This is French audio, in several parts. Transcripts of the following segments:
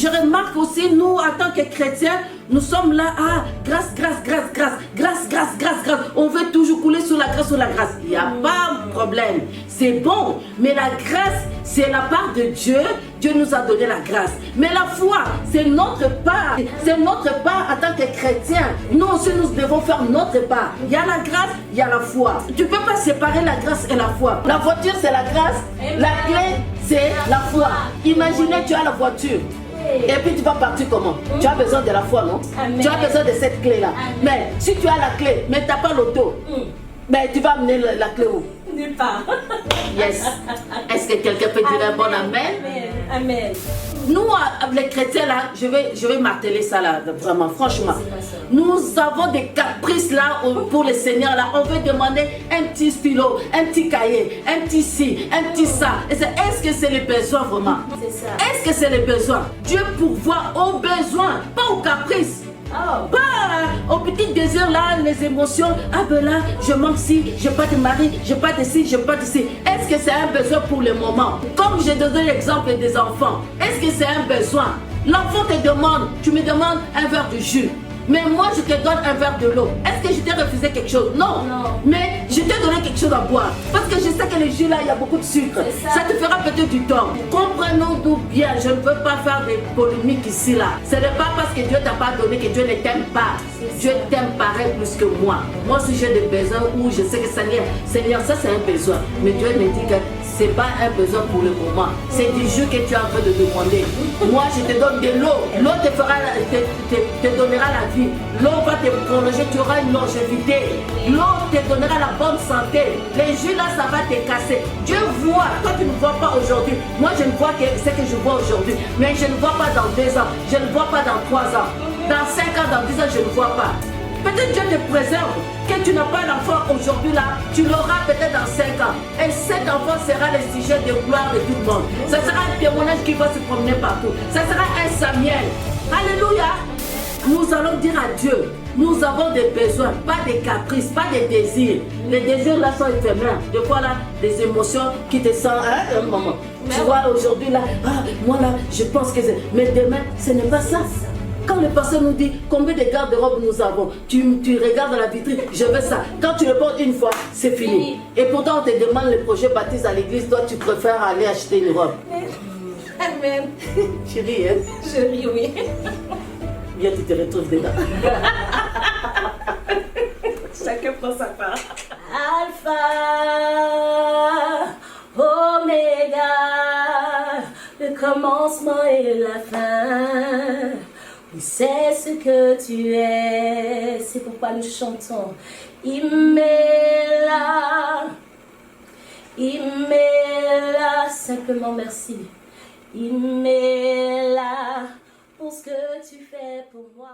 je remarque aussi, nous, en tant que chrétiens, nous sommes là, ah, grâce, grâce, grâce, grâce, grâce, grâce, grâce, grâce. On veut toujours couler sur la grâce, sur la grâce. Il n'y a pas de problème. C'est bon, mais la grâce, c'est la part de Dieu. Dieu nous a donné la grâce. Mais la foi, c'est notre part. C'est notre part en tant que chrétien. Nous aussi, nous devons faire notre part. Il y a la grâce, il y a la foi. Tu ne peux pas séparer la grâce et la foi. La voiture, c'est la grâce. La clé, c'est la foi. Imaginez, tu as la voiture. Et puis tu vas partir comment? Tu as besoin de la foi, non? Amen. Tu as besoin de cette clé-là. Mais si tu as la clé, mais tu n'as pas l'auto, ben, tu vas amener la clé où? Nulle part. Yes. Est-ce que quelqu'un peut dire un bon amen? Amen. Nous, les chrétiens, là, je vais marteler ça, là, vraiment, franchement. Nous avons des caprices, là, pour le Seigneur, là. On veut demander un petit stylo, un petit cahier, un petit ci, un petit ça. Est-ce que c'est les besoins, vraiment? C'est ça. Est-ce que c'est les besoins? Dieu pourvoit aux besoins, pas aux caprices. Oh. Pas au petit désir là, les émotions. Ah ben là, je manque ci, je n'ai pas de mari, je n'ai pas de ci, je n'ai pas de ci. Est-ce que c'est un besoin pour le moment? Comme j'ai donné l'exemple des enfants, est-ce que c'est un besoin? L'enfant te demande, tu me demandes un verre de jus. Mais moi, je te donne un verre de l'eau. Est-ce que je t'ai refusé quelque chose? Non. Mais je t'ai donné quelque chose à boire. Parce que je sais que le jus là, il y a beaucoup de sucre. Ça te fera peut-être du tort. Comprenons-nous bien. Je ne veux pas faire des polémiques ici là. Ce n'est pas parce que Dieu t'a pas donné que Dieu ne t'aime pas. Dieu t'aime pareil plus que moi. Moi, si j'ai des besoins où je sais que Seigneur, ça c'est un besoin. Mais Dieu me dit que ce n'est pas un besoin pour le moment. C'est du jus que tu es en train de demander. Moi, je te donne de l'eau. L'eau te donnera la vie. L'eau va te prolonger, tu auras une longévité. L'eau te donnera la bonne santé. Les jus là, ça va te casser. Dieu voit. Toi, tu ne vois pas aujourd'hui. Moi, je ne vois que ce que je vois aujourd'hui. Mais je ne vois pas dans 2 ans. Je ne vois pas dans 3 ans. Dans 5 ans, dans 10 ans, je ne vois pas. Peut-être Dieu te préserve. Que tu n'as pas d'enfant aujourd'hui là, tu l'auras peut-être dans 5 ans. Et cet enfant sera le sujet de gloire de tout le monde. Ça sera un témoignage qui va se promener partout. Ça sera un Samuel. Alléluia. Nous allons dire à Dieu, nous avons des besoins, pas des caprices, pas des désirs. Les désirs là sont éphémères. Des fois là, des émotions qui te sentent un moment. Tu vois aujourd'hui là, ah, moi là, je pense que c'est... Mais demain, ce n'est pas ça. Quand le pasteur nous dit combien de garde-robes nous avons, tu regardes dans la vitrine, je veux ça. Quand tu le portes une fois, c'est fini. Et pourtant, on te demande le projet baptiste à l'église, toi, tu préfères aller acheter une robe. Amen. Tu ris, hein? Je ris, oui. Bien, tu te retrouves dedans. Chacun prend sa part. Alpha, Oméga, le commencement et la fin. Oui, c'est ce que tu es. C'est pourquoi nous chantons. Immela, Immela, simplement merci. Immela, pour ce que tu fais pour moi.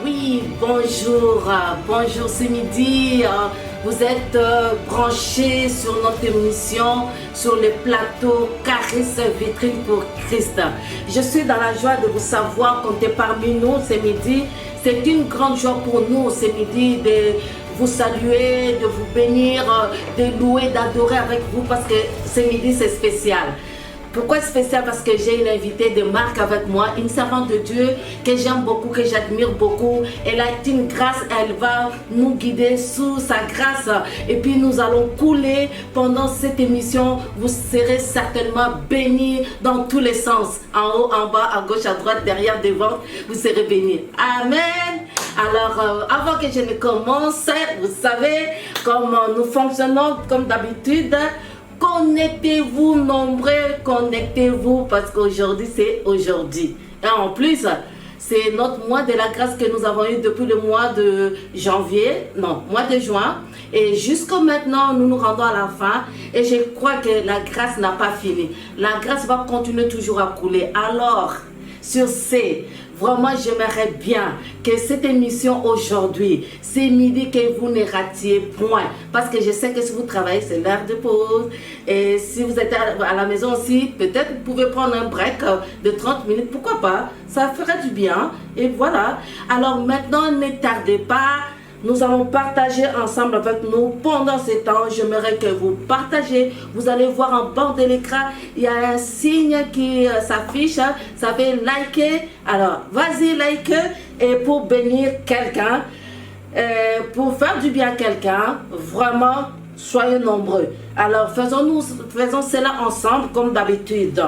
Oui, bonjour, bonjour ce midi. Vous êtes branchés sur notre émission, sur le plateau Charisme Vitrine pour Christ. Je suis dans la joie de vous savoir compter parmi nous ce midi. C'est une grande joie pour nous ce midi de vous saluer, de vous bénir, de louer, d'adorer avec vous parce que ce midi c'est spécial. Pourquoi spécial? Parce que j'ai une invitée de marque avec moi, une servante de Dieu que j'aime beaucoup, que j'admire beaucoup. Elle a une grâce, elle va nous guider sous sa grâce. Et puis nous allons couler pendant cette émission. Vous serez certainement bénis dans tous les sens. En haut, en bas, à gauche, à droite, derrière, devant, vous serez bénis. Amen. Alors, avant que je ne commence, vous savez comment nous fonctionnons comme d'habitude. Connectez-vous nombreux, connectez-vous parce qu'aujourd'hui c'est aujourd'hui. Et en plus, c'est notre mois de la grâce que nous avons eu depuis le mois de janvier, non, mois de juin. Et jusqu'à maintenant, nous nous rendons à la fin. Et je crois que la grâce n'a pas fini. La grâce va continuer toujours à couler. Alors, sur ce, vraiment, j'aimerais bien que cette émission aujourd'hui, c'est midi, que vous ne ratiez point. Parce que je sais que si vous travaillez, c'est l'heure de pause. Et si vous êtes à la maison aussi, peut-être vous pouvez prendre un break de 30 minutes. Pourquoi pas? Ça ferait du bien. Et voilà. Alors maintenant, ne tardez pas. Nous allons partager ensemble avec nous pendant ce temps. J'aimerais que vous partagez. Vous allez voir en bas de l'écran, il y a un signe qui s'affiche. Ça fait liker. Alors, vas-y, like. Et pour bénir quelqu'un, pour faire du bien à quelqu'un, vraiment, soyez nombreux. Alors, faisons cela ensemble comme d'habitude.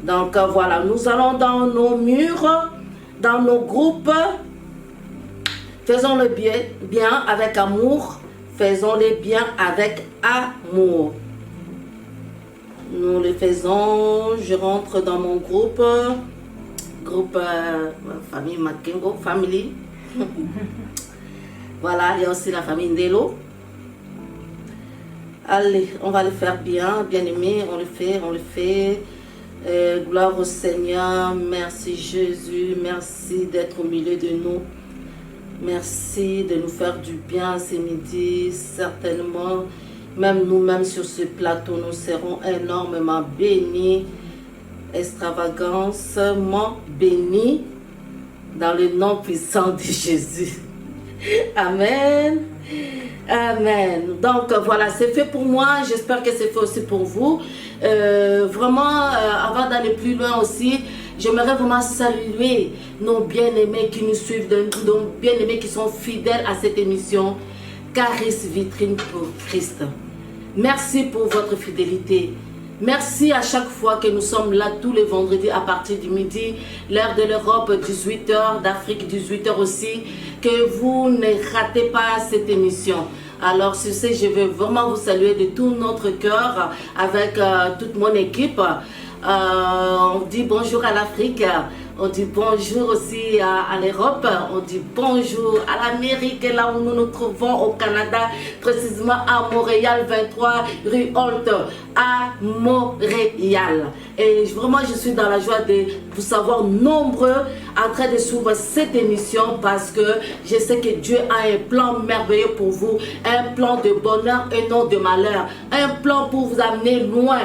Donc, voilà, nous allons dans nos murs, dans nos groupes. Faisons le bien avec amour. Faisons-le bien avec amour. Nous le faisons. Je rentre dans mon groupe. Groupe famille Makengo, family. Voilà, il y a aussi la famille Ndelo. Allez, on va le faire bien, bien aimé. On le fait. Gloire au Seigneur. Merci Jésus. Merci d'être au milieu de nous. Merci de nous faire du bien ce midi. Certainement, même nous-mêmes sur ce plateau, nous serons énormément bénis, extravagamment bénis, dans le nom puissant de Jésus. Amen. Amen. Donc voilà, c'est fait pour moi. J'espère que c'est fait aussi pour vous. Vraiment, avant d'aller plus loin aussi, j'aimerais vraiment saluer nos bien-aimés qui nous suivent, nos bien-aimés qui sont fidèles à cette émission, Caris Vitrine pour Christ. Merci pour votre fidélité. Merci à chaque fois que nous sommes là tous les vendredis à partir du midi, l'heure de l'Europe 18h, d'Afrique 18h aussi, que vous ne ratez pas cette émission. Alors sur ce, je veux vraiment vous saluer de tout notre cœur avec toute mon équipe. On dit bonjour à l'Afrique, on dit bonjour aussi à l'Europe, on dit bonjour à l'Amérique, là où nous nous trouvons au Canada, précisément à Montréal, 23 rue Holt, à Montréal. Et vraiment, je suis dans la joie de vous savoir nombreux en train de suivre cette émission parce que je sais que Dieu a un plan merveilleux pour vous, un plan de bonheur et non de malheur, un plan pour vous amener loin.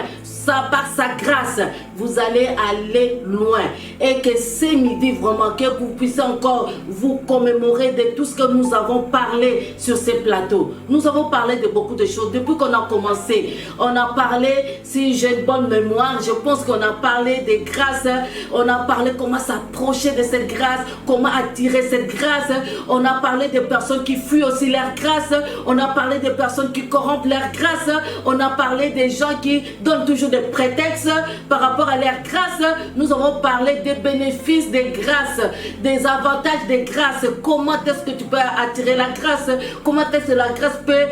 Par sa grâce, vous allez aller loin. Et que ce midi, vraiment, que vous puissiez encore vous commémorer de tout ce que nous avons parlé sur ces plateaux. Nous avons parlé de beaucoup de choses. Depuis qu'on a commencé, on a parlé, si j'ai une bonne mémoire, je pense qu'on a parlé des grâces. On a parlé comment s'approcher de cette grâce, comment attirer cette grâce. On a parlé des personnes qui fuient aussi leur grâce. On a parlé des personnes qui corrompent leur grâce. On a parlé des gens qui donnent toujours des prétextes par rapport à leur grâce. Nous avons parlé des bénéfices des grâces, des avantages des grâces. Comment est-ce que tu peux attirer la grâce? Comment est-ce que la grâce peut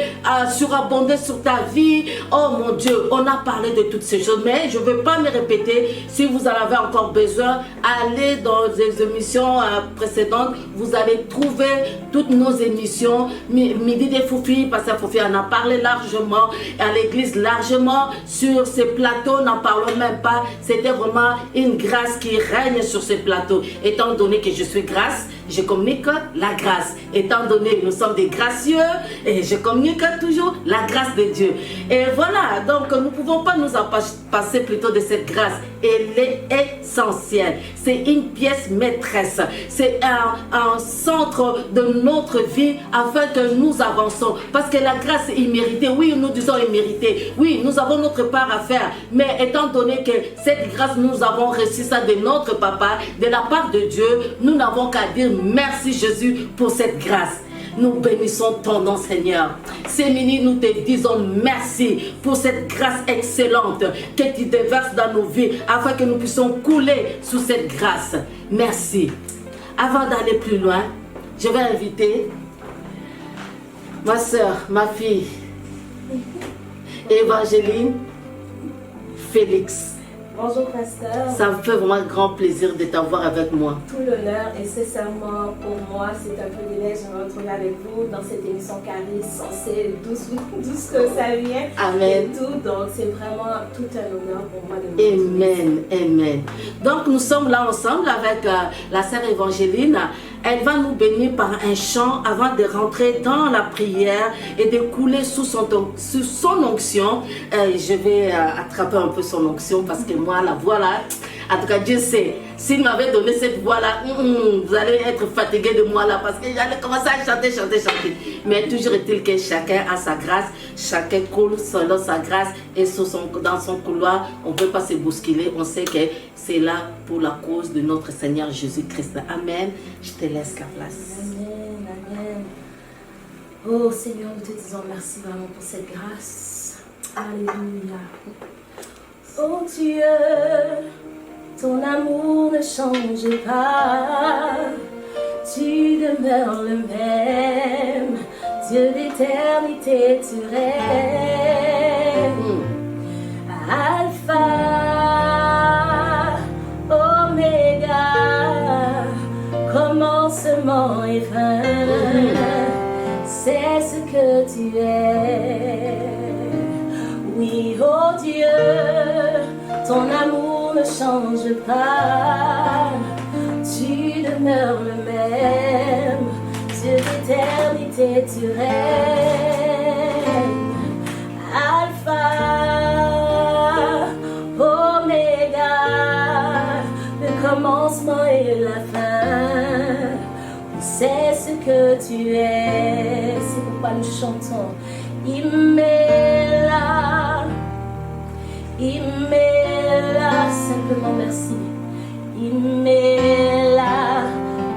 surabonder sur ta vie? Oh mon Dieu, on a parlé de toutes ces choses, mais je ne veux pas me répéter. Si vous en avez encore besoin, allez dans les émissions précédentes. Vous allez trouver toutes nos émissions. Midi des Foufis, parce que Foufi en a parlé largement, à l'église largement, sur ces plateaux, n'en parlons même pas. C'était vraiment une grâce qui règne sur ce plateau. Étant donné que je suis grâce, je communique la grâce. Étant donné que nous sommes des gracieux, et je communique toujours la grâce de Dieu. Et voilà, donc nous ne pouvons pas nous en passer plutôt de cette grâce. Elle est essentielle. C'est une pièce maîtresse. C'est un centre de notre vie afin que nous avançons. Parce que la grâce est imméritée. Oui, nous disons imméritée. Oui, nous avons notre part à faire. Mais étant donné que cette grâce, nous avons reçu ça de notre Papa, de la part de Dieu, nous n'avons qu'à dire merci Jésus pour cette grâce. Nous bénissons ton nom, Seigneur. Sémini, nous te disons merci pour cette grâce excellente que tu déverses dans nos vies afin que nous puissions couler sous cette grâce. Merci. Avant d'aller plus loin, je vais inviter ma soeur, ma fille, Évangéline Félix. Bonjour, pasteur. Ça me fait vraiment un grand plaisir de t'avoir avec moi. Tout l'honneur et sincèrement pour moi, c'est un privilège de me retrouver avec vous dans cette émission Caris, censée d'où ce que ça vient. Amen. Et tout, donc c'est vraiment tout un honneur pour moi de me retrouver. Amen, amen. Donc nous sommes là ensemble avec la sœur Évangéline. Elle va nous bénir par un chant avant de rentrer dans la prière et de couler sous son onction. Je vais attraper un peu son onction parce que moi, la voix là, en tout cas Dieu sait, s'il m'avait donné cette voix là, vous allez être fatigué de moi là parce que j'allais commencer à chanter. Mais toujours est-il que chacun a sa grâce, chacun coule selon sa grâce et dans son couloir, on ne peut pas se bousculer. On sait que c'est là pour la cause de notre Seigneur Jésus-Christ. Amen. Je te laisse la place. Amen, amen. Oh Seigneur, nous te disons merci vraiment pour cette grâce. Alléluia. Oh Dieu, ton amour ne change pas. Tu demeures le même. Dieu d'éternité, tu règnes. Alpha, Oméga, commencement et fin, c'est ce que tu es. Oui, oh Dieu, ton amour ne change pas, tu demeures le même, Dieu d'éternité, tu règnes. Alpha, Oméga, le commencement et la fin, oui, c'est ce que tu es. C'est pourquoi nous chantons Immela, Immela, simplement merci. Immela,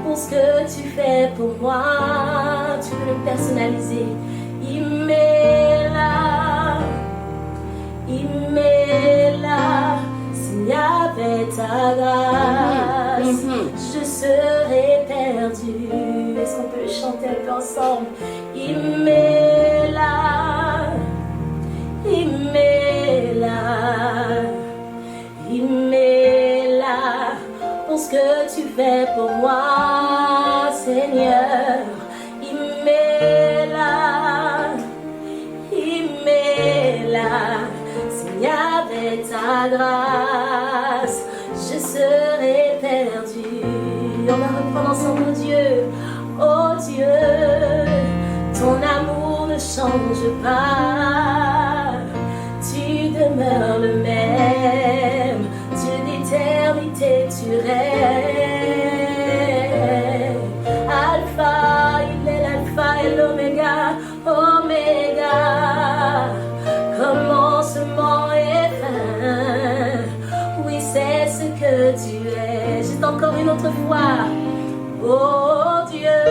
pour ce que tu fais pour moi, tu peux le personnaliser. Immela, Immela, s'il y avait ta grâce, je serais perdu. Est-ce qu'on peut le chanter un peu ensemble? Immela, Immela, Immela, pour ce que tu fais pour moi, Seigneur. Immela, Immela, s'il y avait ta grâce, je serais perdu. On va reprendre ensemble, oh Dieu, oh Dieu, ton amour ne change pas, tu demeures le même, Dieu d'éternité, tu règnes. Alpha, il est l'alpha et l'oméga, oméga, commencement et fin, oui c'est ce que tu es. Juste encore une autre fois. Oh Dieu,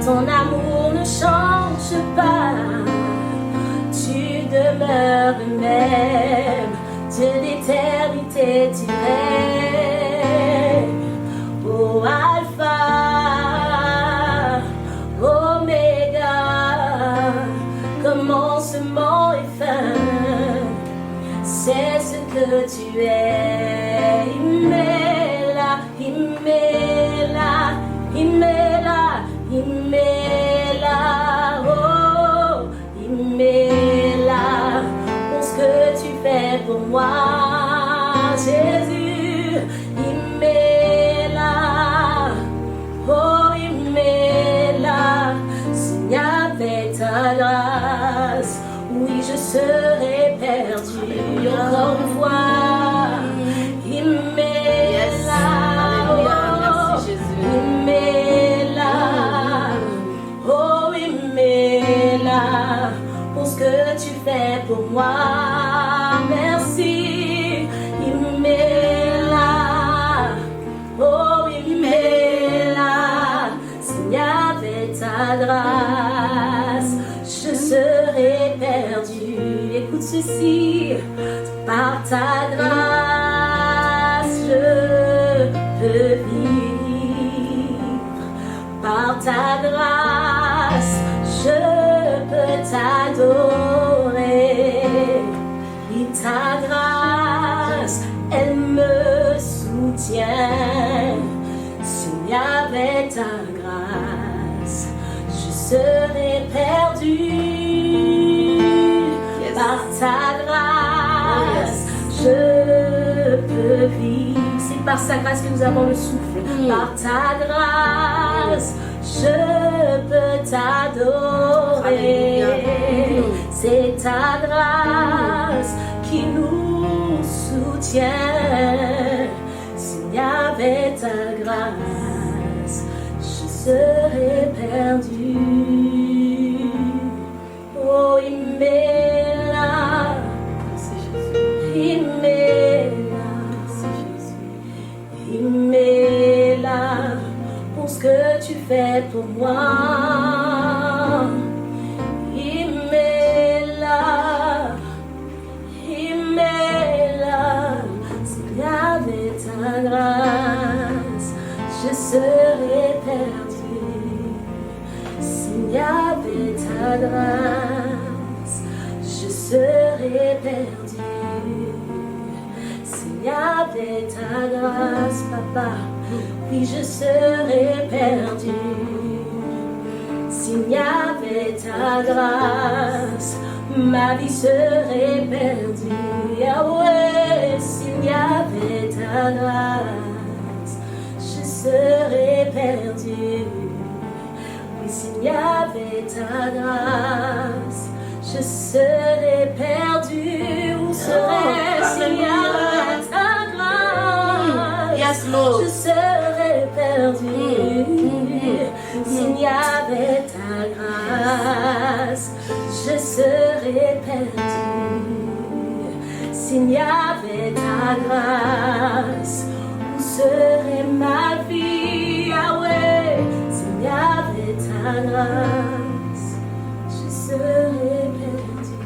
ton amour ne change pas, tu demeures le même, Dieu d'éternité, tu règnes. Oh Alpha, Oméga, commencement et fin, c'est ce que tu es. Immela, Immela, Immela, Immela, oh, Immela, pour ce que tu fais pour moi, Jésus. Immela, moi. Merci, il m'est là. Oh, il m'est là. S'il y avait ta grâce, je serais perdu. Écoute ceci, par ta grâce, je peux vivre. Par ta grâce, je peux t'adorer. Et ta grâce, elle me soutient. S'il y avait ta grâce, je serais perdu. Par ta grâce, je peux vivre. C'est par sa grâce que nous avons le souffle. Par ta grâce, je peux t'adorer. C'est ta grâce qui nous soutient. S'il y avait ta grâce, je serais perdu. Oh, il m'est là. Il m'est là. Il m'est là pour ce que tu fais pour moi. Il m'est là. Il m'est là. S'il y avait ta grâce, je serais perdu. S'il y avait ta grâce, je serais perdu. S'il y avait ta grâce, papa, oui, je serais perdu. S'il y avait ta grâce, ma vie serait perdue. Yahweh, s'il y avait ta grâce, je serais perdu. Oui, s'il y avait ta grâce, je serais perdu. Où serais-je s'il y avait ta grâce? Yes, Lord. Je serais perdu. S'il y avait ta grâce, je serais perdu. S'il y avait ta grâce, où serait ma vie? Ah ouais, s'il y avait ta grâce, je serais perdu.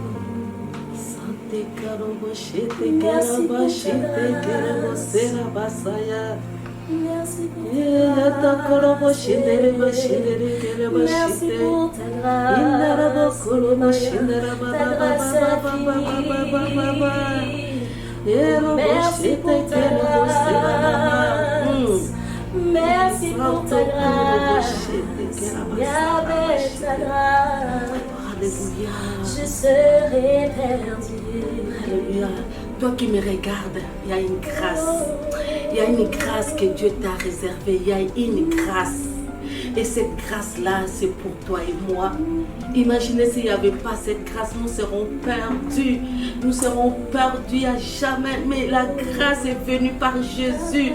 Sante karoboshete karaboshete karabosera basaya. Merci pour Merci pour ta grâce. Ta grâce infinie. Merci pour ta grâce. Merci pour ta grâce. S'il y avait ta grâce, je serais perdu. Alléluia. Toi qui me regardes, il y a une grâce. Il y a une grâce que Dieu t'a réservée. Il y a une grâce. Et cette grâce-là, c'est pour toi et moi. Imaginez s'il n'y avait pas cette grâce, nous serons perdus. Nous serons perdus à jamais. Mais la grâce est venue par Jésus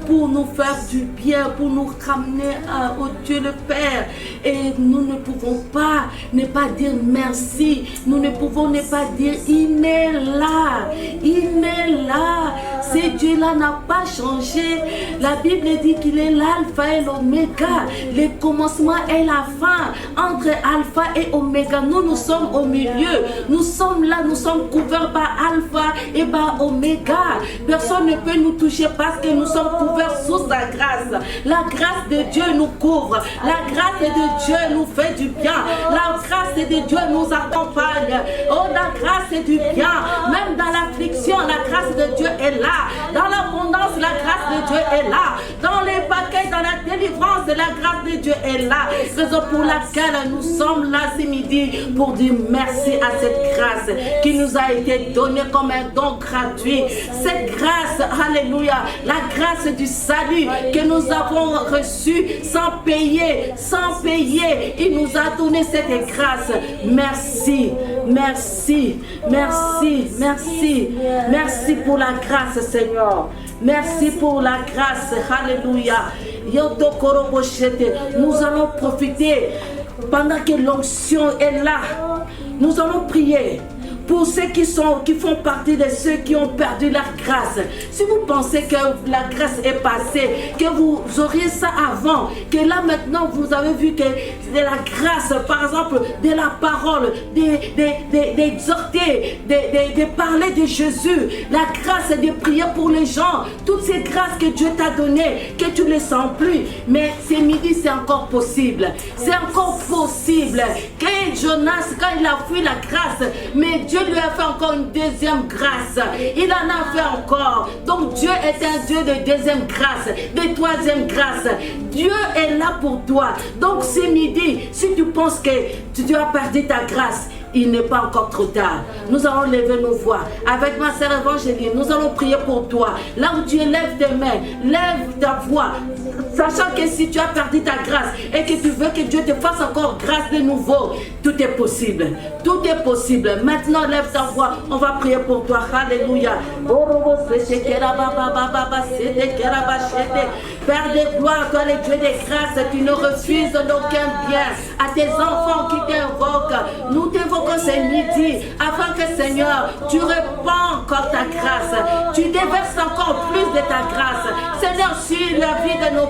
pour nous faire du bien, pour nous ramener au Dieu le Père. Et nous ne pouvons pas ne pas dire merci. Nous ne pouvons ne pas dire il est là. Il est là. Ce Dieu-là n'a pas changé. La Bible dit qu'il est l'alpha et l'oméga. Le commencement et la fin. Entre alpha et oméga, nous sommes au milieu. Nous sommes là, nous sommes couverts par alpha et par oméga. Personne ne peut nous toucher parce que nous sommes couverts sous sa grâce. La grâce de Dieu nous couvre. La grâce de Dieu nous fait du bien. La grâce de Dieu nous accompagne. Oh, la grâce du bien. Même dans l'affliction, la grâce de Dieu est là. Dans l'abondance, la grâce de Dieu est là. Dans les paquets, dans la délivrance, la grâce de Dieu est là. Raison pour laquelle nous sommes là ce midi pour dire merci à cette grâce qui nous a été donnée comme un don gratuit. Cette grâce, alléluia, la grâce du salut que nous avons reçue sans payer, il nous a donné cette grâce. Merci, merci, merci, merci, merci pour la grâce, Seigneur. Merci pour la grâce, alléluia. Nous allons profiter pendant que l'onction est là. Nous allons prier pour ceux qui font partie de ceux qui ont perdu leur grâce. Si vous pensez que la grâce est passée, que vous auriez ça avant, que là maintenant vous avez vu que de la grâce, par exemple, de la parole, d'exhorter, de parler de Jésus, la grâce de prier pour les gens, toutes ces grâces que Dieu t'a données, que tu ne les sens plus, mais ce midi c'est encore possible. C'est encore possible. Que Jonas, quand il a fui la grâce, mais Dieu lui a fait encore une deuxième grâce. Il en a fait encore. Donc Dieu est un Dieu de deuxième grâce, de troisième grâce. Dieu est là pour toi. Donc ce midi, si tu penses que tu as perdu ta grâce, il n'est pas encore trop tard. Nous allons lever nos voix. Avec ma sœur Évangéline, nous allons prier pour toi. Là où tu lèves tes mains, lève ta voix. Sachant que si tu as perdu ta grâce et que tu veux que Dieu te fasse encore grâce de nouveau, tout est possible. Tout est possible. Maintenant, lève ta voix. On va prier pour toi. Alléluia. Père de gloire, toi le Dieu des grâces, tu ne refuses d'aucun bien à tes enfants qui t'invoquent. Nous t'invoquons ce midi afin que Seigneur, tu répands encore ta grâce. Tu déverses encore plus de ta grâce. Seigneur, sur la vie de nos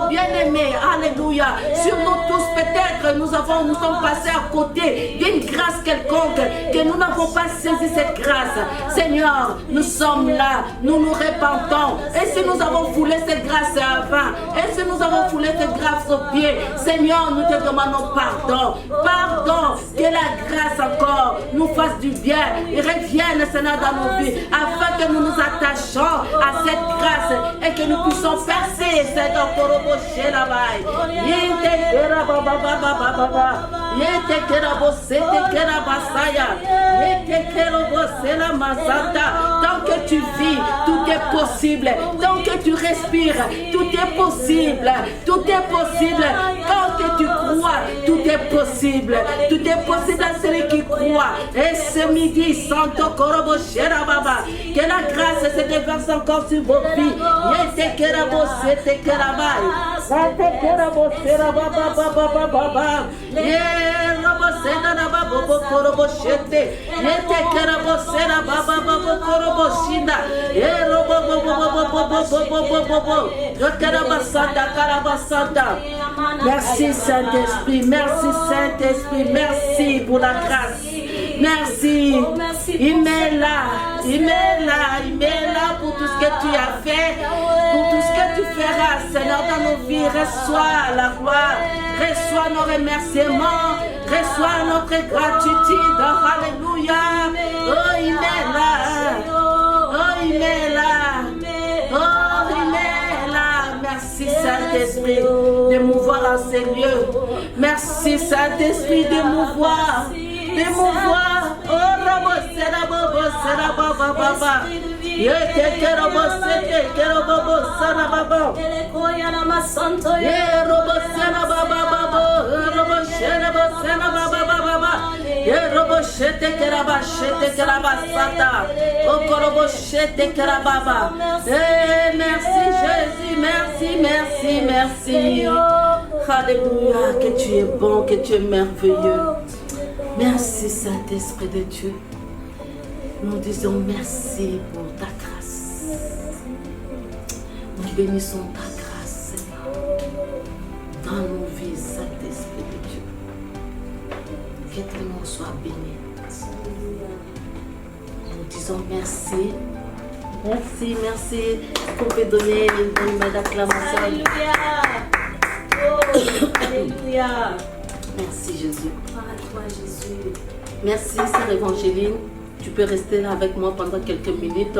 bien-aimés, alléluia. Sur nous tous, peut-être, nous sommes passés à côté d'une grâce quelconque, que nous n'avons pas saisi cette grâce. Seigneur, nous sommes là, nous nous répandons. Et si nous avons foulé cette grâce avant, et si nous avons foulé cette grâce aux pieds, Seigneur, nous te demandons pardon. Pardon, que la grâce encore nous fasse du bien et revienne, Seigneur, dans nos vies, afin que nous nous attachions à cette grâce et que nous puissions percer cette okoroboché là-bas. Tant que tu vis, tout est possible. Tant que tu respires, tout est possible. Tout est possible. Tant que tu crois, tout est possible. Tout est possible à celui qui croit. Et ce midi, Santo Korobo Sherababa, que la grâce se déverse encore sur vos vies. Yete Kerabo Sete Kerabai. Sete Kerabo Serababa Baba. Yerabo Senaba Bobo Korobo Shete. Yete Kerabo Serababa Bobo Korobo Shinda. Yerobo Bobo. Yokerabasanda Karabasanda. Merci Saint-Esprit, merci Saint-Esprit, merci pour la grâce. Merci. Il m'est là pour tout ce que tu as fait, pour tout ce que tu feras, Seigneur, dans nos vies. Reçois la gloire, reçois nos remerciements, reçois notre gratitude. Alléluia. Oh, il est là. Oh, il est là. Oh, il est là. Merci Saint-Esprit de mouvoir en ces lieux. Merci Saint-Esprit de mouvoir. Oh, Rabo, Sera Baba. Yete Kerabo Sete Kerabo Sana Baba. Ye Robo Sena Baba. Robo Sena Sena Baba. Ye Robo Shete Keraba Sata. O Korobo Shete Kerababa. Merci Jésus, merci. Alléluia, que tu es bon, que tu es merveilleux. Merci Saint-Esprit de Dieu. Nous disons merci pour ta grâce. Nous bénissons ta grâce, Seigneur, dans nos vies, Saint-Esprit de Dieu. Que ton nom soit béni. Nous disons merci. Merci. Qu'on peut donner une main d'acclamation. Alléluia. Oh, alléluia. Merci Jésus. Gloire à toi, Jésus. Merci Sœur Évangéline. Tu peux rester là avec moi pendant quelques minutes.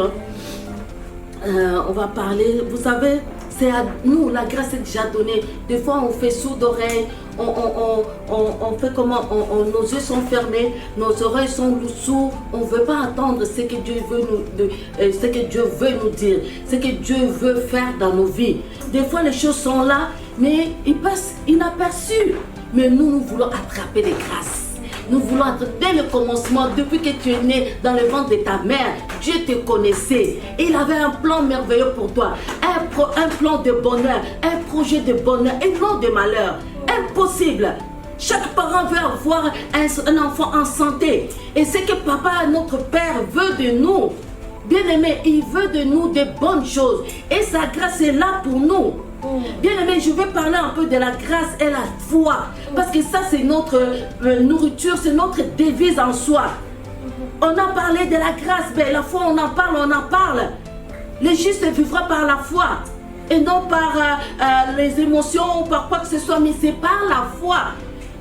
On va parler. Vous savez, c'est à nous, la grâce est déjà donnée. Des fois, on fait sourd d'oreille. On fait comment? Nos yeux sont fermés, nos oreilles sont sourdes. On ne veut pas entendre ce que Dieu veut nous dire, ce que Dieu veut faire dans nos vies. Des fois, les choses sont là, mais ils passent inaperçus. Mais nous voulons attraper les grâces. Nous voulons être dès le commencement, depuis que tu es né dans le ventre de ta mère, Dieu te connaissait. Et il avait un plan merveilleux pour toi. Un plan de bonheur, un projet de bonheur et non de malheur. Impossible. Chaque parent veut avoir un enfant en santé. Et c'est que papa, notre Père, veut de nous. Bien-aimé, il veut de nous de bonnes choses. Et sa grâce est là pour nous. Bien-aimé, je vais parler un peu de la grâce et la foi. Parce que ça, c'est notre nourriture, c'est notre devise en soi. On a parlé de la grâce, mais la foi, on en parle. Le juste vivra par la foi. Et non par les émotions ou par quoi que ce soit, mais c'est par la foi.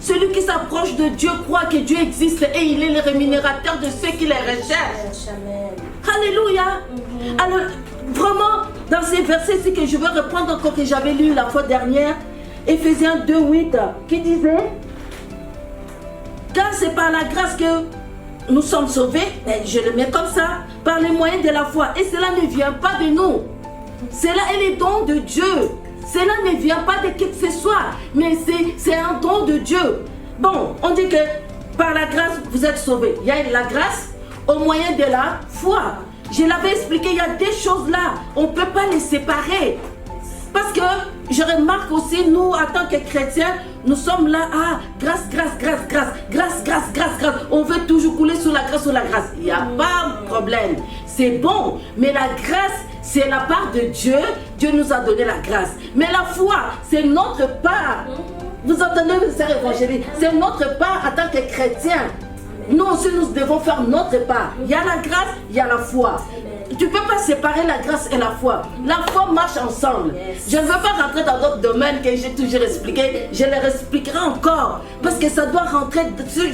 Celui qui s'approche de Dieu croit que Dieu existe et il est le rémunérateur de ceux qui les recherchent. Alléluia. Alors, vraiment, dans ces versets ici que je vais reprendre encore que j'avais lu la fois dernière, Éphésiens 2:8, qui disait, car c'est par la grâce que nous sommes sauvés, et je le mets comme ça, par les moyens de la foi. Et cela ne vient pas de nous. Cela est le don de Dieu. Cela ne vient pas de qui que ce soit, mais c'est un don de Dieu. Bon, on dit que par la grâce, vous êtes sauvés. Il y a la grâce au moyen de la foi. Je l'avais expliqué, il y a des choses là, on ne peut pas les séparer. Parce que je remarque aussi, nous, en tant que chrétiens, nous sommes là, grâce. On veut toujours couler sur la grâce, Il n'y a pas de problème. C'est bon, mais la grâce, c'est la part de Dieu. Dieu nous a donné la grâce. Mais la foi, c'est notre part. Vous entendez, sœur évangélique? C'est notre part en tant que chrétiens. Nous aussi, nous devons faire notre part. Il y a la grâce, il y a la foi. Tu ne peux pas séparer la grâce et la foi. La foi marche ensemble. Je ne veux pas rentrer dans d'autres domaines que j'ai toujours expliqué. Je les expliquerai encore. Parce que ça doit rentrer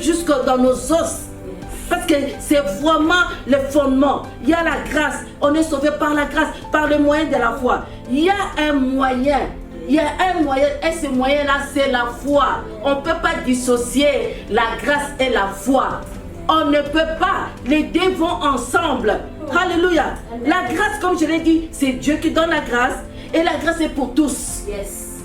jusque dans nos os. Parce que c'est vraiment le fondement. Il y a la grâce. On est sauvé par la grâce, par le moyen de la foi. Il y a un moyen. Il y a un moyen, et ce moyen-là, c'est la foi. On ne peut pas dissocier la grâce et la foi. On ne peut pas. Les deux vont ensemble. Alléluia. La grâce, comme je l'ai dit, c'est Dieu qui donne la grâce. Et la grâce est pour tous.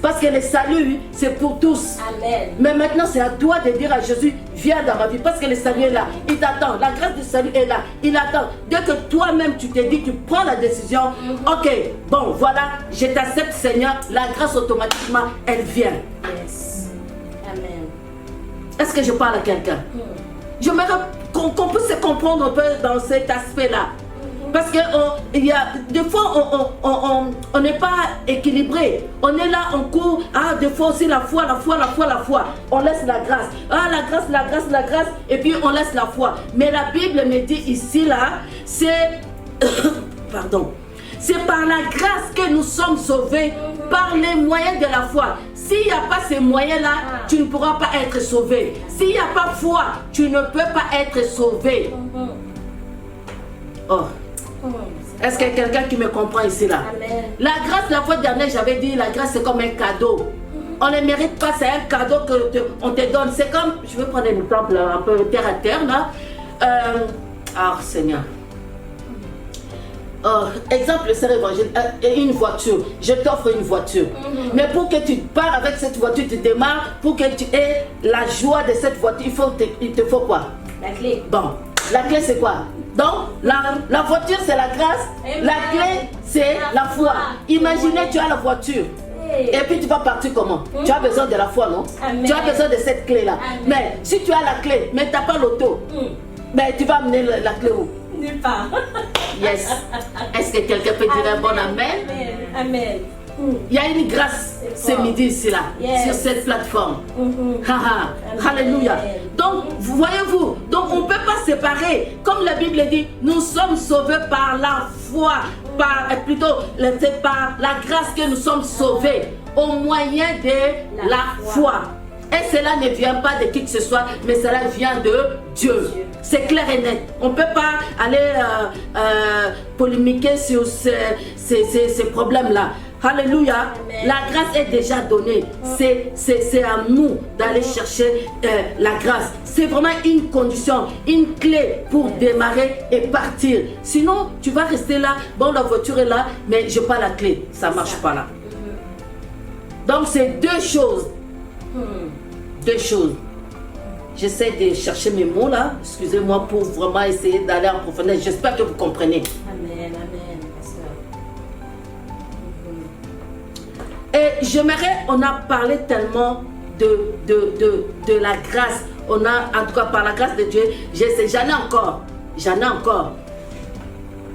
Parce que le salut, c'est pour tous. Amen. Mais maintenant, c'est à toi de dire à Jésus, viens dans ma vie. Parce que le salut est là. Il t'attend. La grâce du salut est là. Il attend. Dès que toi-même, tu te dis, tu prends la décision. Ok, bon, voilà, je t'accepte, Seigneur. La grâce, automatiquement, elle vient. Amen. Est-ce que je parle à quelqu'un? J'aimerais qu'on puisse se comprendre un peu dans cet aspect-là. Parce que des fois, on n'est pas équilibré. On est là, on court. Des fois aussi la foi. On laisse la grâce. La grâce. Et puis on laisse la foi. Mais la Bible me dit ici, là, c'est... Pardon. C'est par la grâce que nous sommes sauvés, par les moyens de la foi. S'il n'y a pas ces moyens-là, tu ne pourras pas être sauvé. S'il n'y a pas foi, tu ne peux pas être sauvé. Oh. Est-ce qu'il y a quelqu'un qui me comprend ici là? Amen. La grâce, la fois dernière, j'avais dit, la grâce c'est comme un cadeau. On ne mérite pas, c'est un cadeau qu'on te donne. C'est comme, je vais prendre un exemple un peu terre à terre là. Seigneur. Exemple, c'est évangile, une voiture. Je t'offre une voiture. Mais pour que tu pars avec cette voiture, tu démarres, pour que tu aies la joie de cette voiture, il te faut quoi? La clé. Bon, la clé c'est quoi? Donc, la voiture c'est la grâce, la clé c'est la foi. Imaginez, tu as la voiture. Et puis tu vas partir comment? Tu as besoin de la foi, non? Amen. Tu as besoin de cette clé-là. Mais si tu as la clé, mais tu n'as pas l'auto, ben, tu vas amener la clé où? Nulle part. Yes. Est-ce que quelqu'un peut dire un bon amen? Amen. Il y a une grâce ce midi ici là, sur cette plateforme. Alléluia. Donc, voyez-vous, donc on ne peut pas séparer. Comme la Bible dit, nous sommes sauvés par la foi, plutôt par la grâce que nous sommes sauvés au moyen de la foi. Et cela ne vient pas de qui que ce soit, mais cela vient de Dieu. C'est clair et net. On ne peut pas aller polémiquer sur ces problèmes-là. Alléluia. La grâce est déjà donnée. C'est à nous d'aller chercher la grâce. C'est vraiment une condition, une clé pour démarrer et partir. Sinon, tu vas rester là. Bon, la voiture est là, mais je n'ai pas la clé. Ça ne marche pas là. Donc, c'est deux choses. Deux choses. J'essaie de chercher mes mots là. Excusez-moi pour vraiment essayer d'aller en profondeur. J'espère que vous comprenez. Amen. Et j'aimerais, on a parlé tellement de la grâce. On a, en tout cas par la grâce de Dieu, j'en ai encore.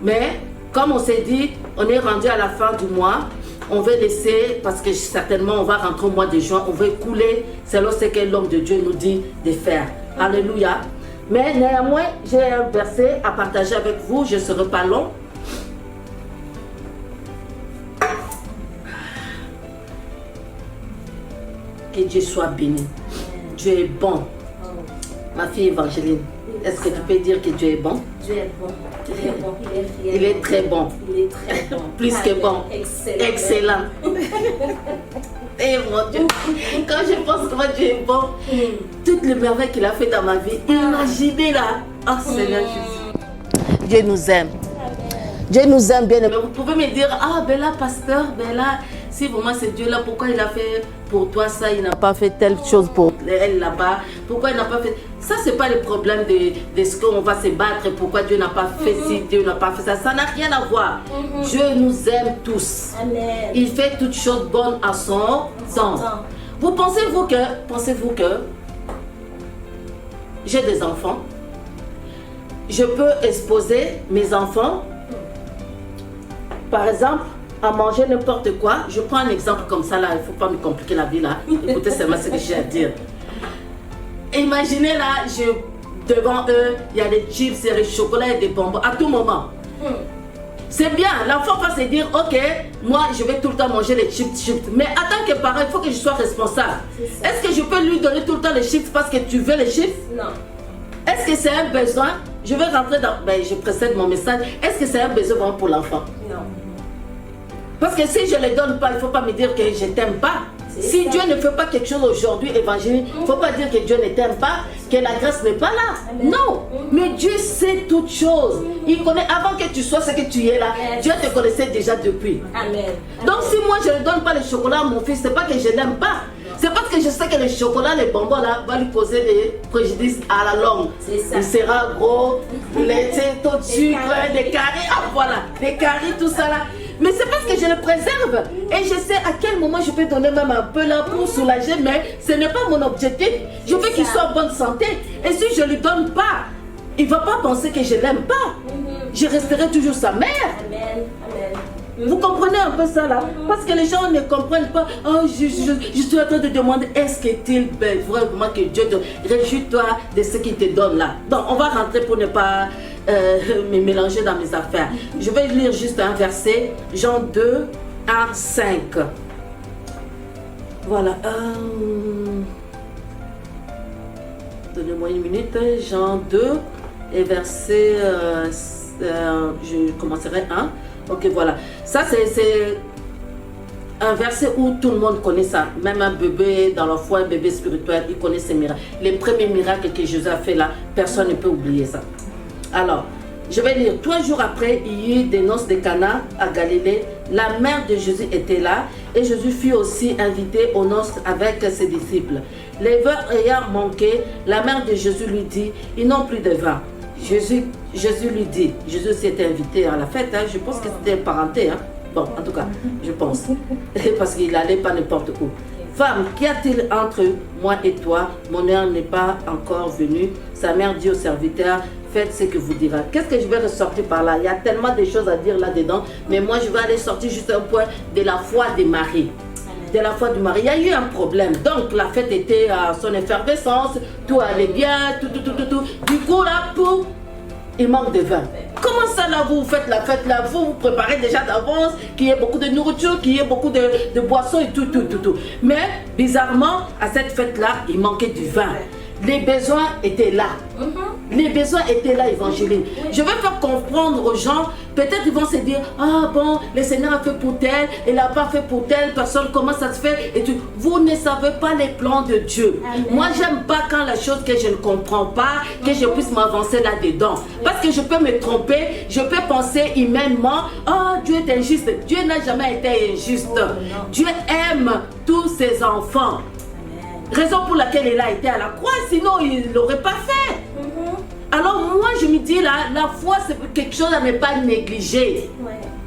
Mais comme on s'est dit, on est rendu à la fin du mois. On va laisser, parce que certainement on va rentrer au mois de juin, on va écouler selon ce que l'homme de Dieu nous dit de faire. Alléluia. Mais néanmoins, j'ai un verset à partager avec vous, je ne serai pas long. Que Dieu soit béni. Dieu est bon. Ma fille Évangeline, est-ce que tu peux dire que Dieu est bon? Dieu est bon. Il est bon. Il est très bon. Il est très bon. Plus que bon. Excellent. Et mon Dieu, quand je pense que Dieu est bon, toutes les merveilles qu'il a fait dans ma vie, imaginez là. Oh Seigneur Jésus. Dieu nous aime. Dieu nous aime bien aimé. Vous pouvez me dire, ah ben là pasteur, ben là, si vraiment c'est Dieu là, pourquoi il a fait pour toi ça, il n'a pas fait telle chose pour elle là-bas, pourquoi il n'a pas fait... Ça c'est pas le problème de ce qu'on va se battre, pourquoi Dieu n'a pas fait ci, Dieu n'a pas fait ça, ça n'a rien à voir. Dieu nous aime tous. Amen. Il fait toutes choses bonnes à son temps. Vous pensez-vous que j'ai des enfants, je peux exposer mes enfants, par exemple, à manger n'importe quoi. Je prends un exemple comme ça là, il ne faut pas me compliquer la vie là. Écoutez seulement ce que j'ai à dire. Imaginez là, devant eux, il y a des chips, il y a des chocolats et des bonbons à tout moment. C'est bien, l'enfant va se dire, ok, moi je vais tout le temps manger les chips. Mais en tant que parent, il faut que je sois responsable. Est-ce que je peux lui donner tout le temps les chips parce que tu veux les chips? Non. Est-ce que c'est un besoin? Je vais rentrer dans... Ben, je précède mon message. Est-ce que c'est un besoin pour l'enfant? Non. Parce que si je ne les donne pas, il ne faut pas me dire que je ne t'aime pas. Si Dieu ne fait pas quelque chose aujourd'hui, évangélique, il ne faut pas dire que Dieu ne t'aime pas, que la grâce n'est pas là. Amen. Non. Mais Dieu sait toutes choses. Il connaît, avant que tu sois ce que tu es là, Dieu te connaissait déjà depuis. Amen. Donc si moi je ne donne pas le chocolat à mon fils, ce n'est pas que je n'aime pas. C'est parce que je sais que le chocolat, les bonbons là, va lui causer des préjudices à la longue. Il sera gros, les taux de sucre, des caries, ah voilà, des caries, tout ça là. Mais c'est parce que je le préserve. Et je sais à quel moment je peux donner même un peu là pour soulager, mais ce n'est pas mon objectif. Je veux qu'il soit en bonne santé. Et si je ne lui donne pas, il ne va pas penser que je ne l'aime pas. Je resterai toujours sa mère. Amen. Amen. Vous comprenez un peu ça là? Parce que les gens ne comprennent pas. Oh, je suis en train de demander, est-ce qu'il veut vraiment que Dieu te... Réjouis-toi de ce qu'il te donne là. Donc on va rentrer pour ne pas me mélanger dans mes affaires. Je vais lire juste un verset, Jean 2, 1, 5. Voilà. Donnez-moi une minute. Jean 2 et verset... je commencerai 1. Ok, voilà. Ça, c'est un verset où tout le monde connaît ça. Même un bébé dans la foi, un bébé spirituel, il connaît ces miracles. Les premiers miracles que Jésus a fait là, personne ne peut oublier ça. Alors, je vais lire. 3 jours après, il y eut des noces de Cana à Galilée. La mère de Jésus était là et Jésus fut aussi invité aux noces avec ses disciples. Les vins ayant manqué, la mère de Jésus lui dit, ils n'ont plus de vin. Jésus lui dit, Jésus s'était invité à la fête, hein, je pense que c'était parenté, hein. Bon, en tout cas, je pense, parce qu'il n'allait pas n'importe où. Femme, qu'y a-t-il entre moi et toi? Mon heure n'est pas encore venue. Sa mère dit au serviteur, faites ce que vous direz. Qu'est-ce que je vais ressortir par là? Il y a tellement de choses à dire là-dedans, mais moi je vais aller sortir juste un point de la foi de Marie. De la foi du mari. Il y a eu un problème. Donc la fête était à son effervescence, tout allait bien, tout. Du coup là, il manque de vin. Comment ça là, vous faites la fête là, vous préparez déjà d'avance, qu'il y ait beaucoup de nourriture, qu'il y ait beaucoup de boissons et tout. Mais bizarrement, à cette fête là, il manquait du vin. Les besoins étaient là. Les besoins étaient là, évangélique. Je vais faire comprendre aux gens, peut-être ils vont se dire, ah bon, le Seigneur a fait pour tel, il n'a pas fait pour telle personne, comment ça se fait et tout. Vous ne savez pas les plans de Dieu. Amen. Moi, j'aime pas quand la chose que je ne comprends pas, que je puisse m'avancer là-dedans. Parce que je peux me tromper, je peux penser humainement, oh, Dieu est injuste. Dieu n'a jamais été injuste. Dieu aime tous ses enfants. Raison pour laquelle il a été à la croix, sinon il ne l'aurait pas fait. Alors moi je me dis là, la foi c'est quelque chose à ne pas négliger.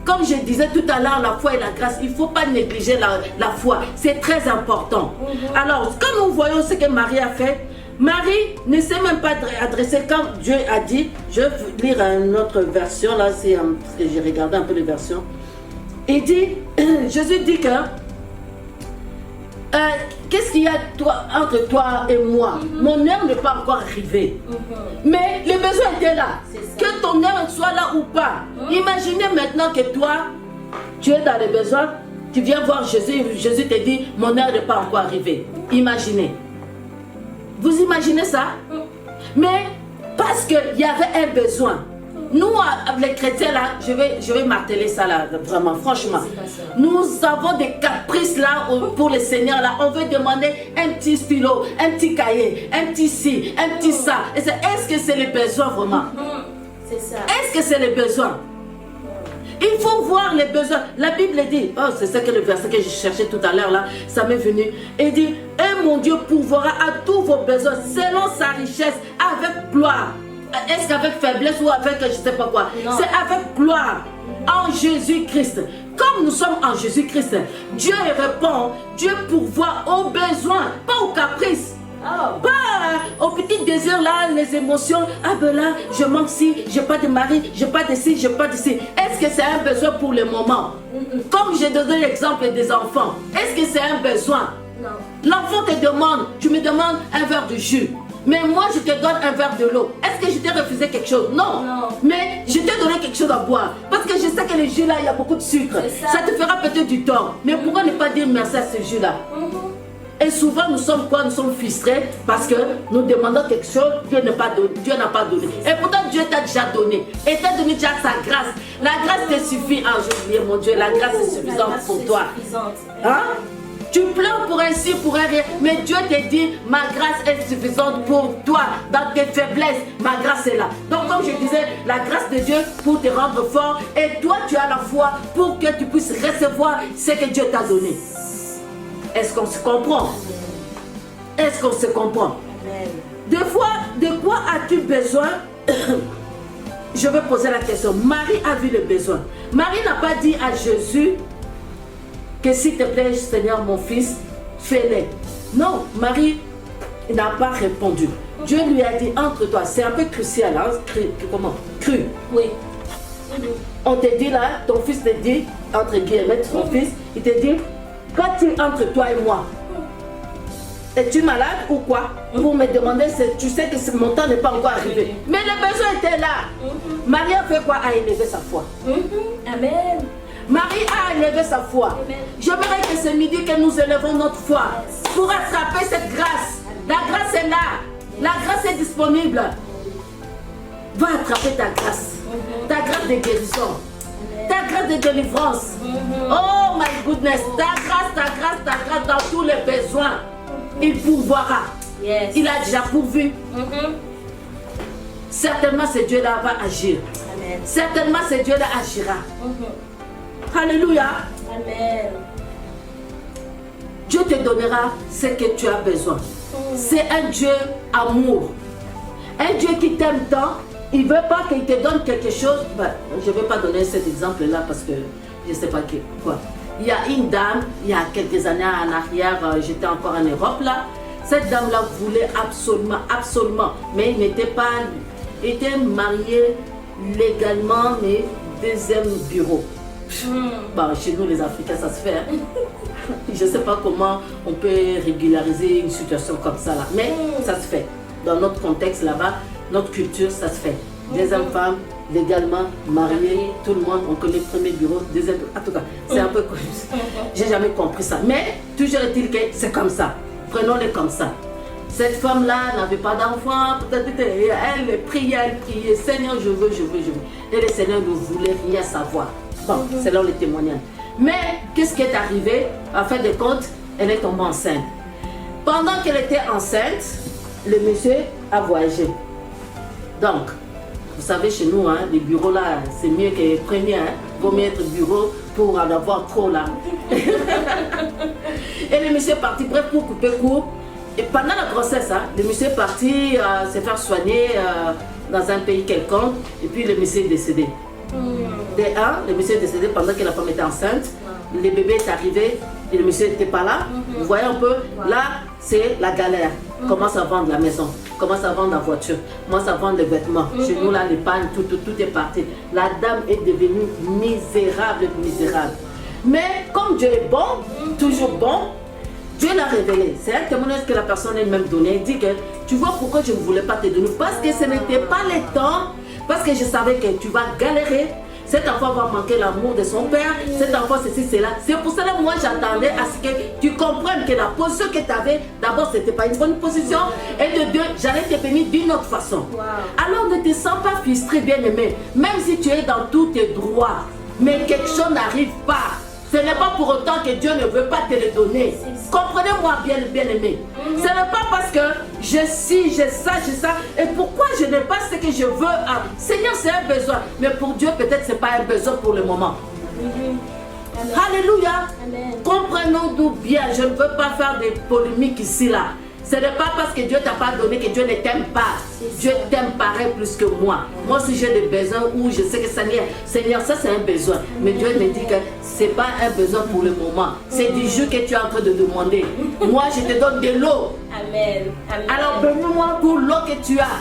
comme je disais tout à l'heure, la foi et la grâce, il ne faut pas négliger la foi. C'est très important. Alors, comme nous voyons ce que Marie a fait, Marie ne s'est même pas adressée quand Dieu a dit, je vais lire une autre version, là c'est parce que j'ai regardé un peu les versions. Il dit, Jésus dit que, qu'est-ce qu'il y a entre toi et moi? Mon heure n'est pas encore arrivée. Mais le besoin était là. Que ton heure soit là ou pas. Imaginez maintenant que toi, tu es dans les besoins, tu viens voir Jésus, Jésus te dit, mon heure n'est pas encore arrivée. Imaginez. Vous imaginez ça? Mais parce qu'il y avait un besoin. Nous, les chrétiens, là, je vais marteler ça, là, vraiment, franchement. Nous avons des caprices, là, pour le Seigneur, là. On veut demander un petit stylo, un petit cahier, un petit ci, un petit ça. Est-ce que c'est le besoin, vraiment? C'est ça. Est-ce que c'est le besoin? Il faut voir les besoins. La Bible dit, oh, c'est ça que le verset que je cherchais tout à l'heure, là, ça m'est venu. Il dit, et mon Dieu pourvoira à tous vos besoins selon sa richesse, avec gloire. Est-ce qu'avec faiblesse ou avec je ne sais pas quoi? C'est avec gloire en Jésus-Christ. Comme nous sommes en Jésus-Christ, Dieu répond, Dieu pourvoit aux besoins, pas aux caprices. Pas aux petits désirs là, les émotions. Ah ben là, je manque ci, j'ai pas de mari, j'ai pas de ci, j'ai pas de ci. Est-ce que c'est un besoin pour le moment? Comme j'ai donné l'exemple des enfants, est-ce que c'est un besoin? Non. L'enfant te demande, tu me demandes un verre de jus. Mais moi, je te donne un verre de l'eau. Est-ce que je t'ai refusé quelque chose? Non. Mais je t'ai donné quelque chose à boire. Parce que je sais que le jus là, il y a beaucoup de sucre. Ça te fera peut-être du tort. Mais pourquoi ne pas dire merci à ce jus là? Et souvent, nous sommes quoi? Nous sommes frustrés parce que nous demandons quelque chose, Dieu n'a pas donné. Et pourtant, Dieu t'a déjà donné. Et t'a donné déjà sa grâce. La grâce te suffit. Ah, je dis, mon Dieu, la grâce est suffisante pour toi. Hein? Tu pleures pour un ci, pour un rien, mais Dieu te dit, ma grâce est suffisante pour toi. Dans tes faiblesses, ma grâce est là. Donc comme je disais, la grâce de Dieu pour te rendre fort, et toi tu as la foi pour que tu puisses recevoir ce que Dieu t'a donné. Est-ce qu'on se comprend? Est-ce qu'on se comprend? Des fois, de quoi as-tu besoin? Je vais poser la question. Marie a vu le besoin. Marie n'a pas dit à Jésus que s'il te plaît, Seigneur, mon fils, fais-le. Non, Marie n'a pas répondu. Dieu lui a dit, entre toi, c'est un peu crucial, hein? Comment? Cru. Oui. On te dit là, ton fils te dit, entre guillemets, ton fils, il te dit, qu'as-tu entre toi et moi? Es-tu malade ou quoi? Pour me demander, tu sais que mon temps n'est pas encore arrivé. Mais le besoin était là. Marie a fait quoi? A élevé sa foi. Amen. Marie a élevé sa foi. J'aimerais que ce midi que nous élevons notre foi pour attraper cette grâce. La grâce est là. La grâce est disponible. Va attraper ta grâce. Ta grâce de guérison. Ta grâce de délivrance. Oh my goodness. Ta grâce dans tous les besoins. Il pourvoira. Il a déjà pourvu. Certainement ce Dieu-là va agir. Certainement ce Dieu-là agira. Alléluia. Amen. Dieu te donnera ce que tu as besoin. C'est un Dieu amour. Un Dieu qui t'aime tant. Il ne veut pas qu'il te donne quelque chose. Ben, je ne vais pas donner cet exemple-là parce que je ne sais pas quoi. Il y a une dame, il y a quelques années en arrière, j'étais encore en Europe là. Cette dame-là voulait absolument, mais il n'était pas, était marié légalement, mais deuxième bureau. Bon, chez nous les Africains ça se fait. Hein? Je ne sais pas comment on peut régulariser une situation comme ça là, mais ça se fait. Dans notre contexte là-bas, notre culture, ça se fait. Deuxième femme, légalement, mariée, tout le monde, on connaît le premier bureau, deuxième bureau. En tout cas, c'est un peu connu. J'ai jamais compris ça. Mais toujours est-il que c'est comme ça. Prenons-les comme ça. Cette femme-là n'avait pas d'enfant, peut-être elle priait, Seigneur, je veux. Et le Seigneur ne voulait rien savoir. Bon, c'est là les témoignages. Mais qu'est-ce qui est arrivé? En fin de compte, elle est tombée enceinte. Pendant qu'elle était enceinte, le monsieur a voyagé. Donc, vous savez, chez nous, hein, les bureaux là, c'est mieux que les premiers. Hein. Vaut mieux être bureau pour en avoir trop là. Et le monsieur est parti, bref, pour couper court. Et pendant la grossesse, hein, le monsieur est parti se faire soigner dans un pays quelconque. Et puis le monsieur est décédé. De un, le monsieur est décédé pendant que la femme était enceinte. Le bébé est arrivé et le monsieur n'était pas là. Vous voyez un peu, là, c'est la galère. Commence à vendre la maison, commence à vendre la voiture, commence à vendre les vêtements. Chez nous, là, l'épargne, tout est parti. La dame est devenue misérable. Mais comme Dieu est bon, toujours bon, Dieu l'a révélé. C'est un témoignage que la personne elle-même donnait. Il dit que tu vois pourquoi je ne voulais pas te donner. Parce que ce n'était pas le temps. Parce que je savais que tu vas galérer. Cet enfant va manquer l'amour de son père. Cet enfant, ceci, cela. C'est pour cela que moi, j'attendais à ce que tu comprennes que la position que tu avais, d'abord, ce n'était pas une bonne position. Et de deux, j'allais te bénir d'une autre façon. Alors, ne te sens pas frustré, bien-aimé. Même si tu es dans tous tes droits, mais quelque chose n'arrive pas. Ce n'est pas pour autant que Dieu ne veut pas te le donner. Comprenez-moi bien aimé. Ce n'est pas parce que j'ai ça. Et pourquoi je n'ai pas ce que je veux. Seigneur, c'est un besoin. Mais pour Dieu, peut-être ce n'est pas un besoin pour le moment. Alléluia. Comprenons-nous bien. Je ne veux pas faire des polémiques ici, là. Ce n'est pas parce que Dieu ne t'a pas donné que Dieu ne t'aime pas. Dieu t'aime pareil plus que moi. Moi, si j'ai des besoins où je sais que Seigneur, ça c'est un besoin. Mais Dieu me dit que ce n'est pas un besoin pour le moment. C'est du jus que tu es en train de demander. Moi, je te donne de l'eau. Amen. Alors, bénis-moi pour l'eau que tu as.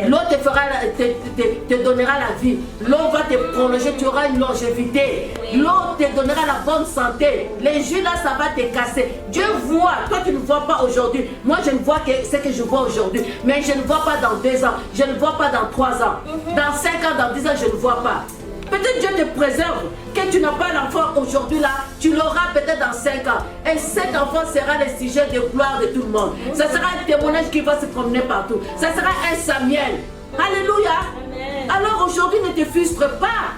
L'eau te donnera la vie. L'eau va te prolonger, tu auras une longévité. L'eau te donnera la bonne santé. Les jus là, ça va te casser. Dieu voit, toi tu ne vois pas aujourd'hui. Moi je ne vois que ce que je vois aujourd'hui. Mais je ne vois pas dans 2 ans. Je ne vois pas dans 3 ans. Dans 5 ans, dans 10 ans, je ne vois pas. Peut-être Dieu te préserve, que tu n'as pas l'enfant aujourd'hui là, tu l'auras peut-être dans 5 ans. Et cet enfant sera le sujet de gloire de tout le monde. Ça sera un témoignage qui va se promener partout. Ça sera un Samuel. Alléluia. Alors aujourd'hui ne te frustre pas.